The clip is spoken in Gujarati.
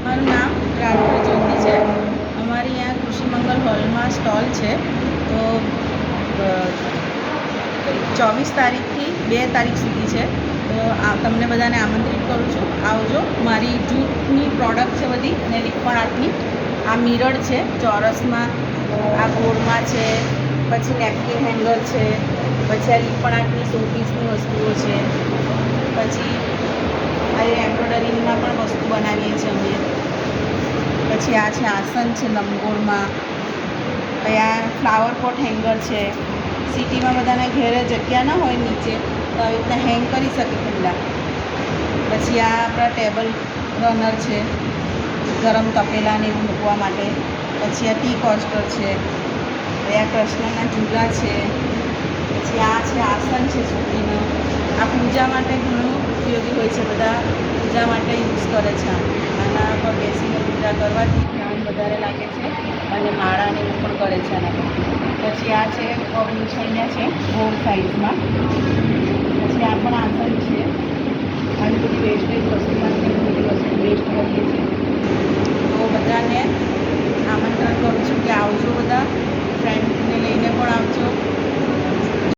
મારું નામ રાઠોડ જ્યોતિ છે. અમારી અહીંયા કૃષિ મંગલ હોલમાં સ્ટોલ છે. તો 24 તારીખથી 2 તારીખ સુધી છે. તો તમને બધાને આમંત્રિત કરું છું, આવજો. મારી જૂથની પ્રોડક્ટ છે બધી, અને લીપણ આર્ટની. આ મિરર છે ચોરસમાં, આ ગોળમાં છે, પછી નેપકિન હેંગર છે, પછી આ લીપણ આર્ટની શોપીસની વસ્તુઓ છે, પછી આ એમ્બ્રોઇડરીમાં પણ વસ્તુ બનાવીએ છીએ અમે. પછી આ છે આસન છે લંબગોળમાં. પછી આ ફ્લાવર પોટ હેંગર છે. સિટીમાં બધાના ઘેરે જગ્યા ના હોય નીચે, તો આવી રીતના હેંગ કરી શકે પહેલાં. પછી આ આપણા ટેબલ રનર છે, ગરમ તપેલાને એવું મૂકવા માટે. પછી આ ટી કોસ્ટર છે. પછી આ કૃષ્ણના ઝૂલા છે. પછી આ છે આસન છે છોકરીનું. આ પૂજા માટે ઘણું ઉપયોગી હોય છે, બધા પૂજા માટે યુઝ કરે છે. આના પર બેસીને પૂજા કરવાથી ધ્યાન વધારે લાગે છે, અને માળાને એવું પણ કરે છે આના પર. પછી આ છે પગનું છૈયા છે ગોળ સાઇઝમાં. પછી આ પણ આસન છે. આવી બધી વેસ્ટેજ વસ્તુમાંથી બધી વસ્તુ વેસ્ટ કરીએ છીએ. તો બધાને આમંત્રણ કરું છું કે આવજો, બધા ફ્રેન્ડને લઈને પણ આવજો.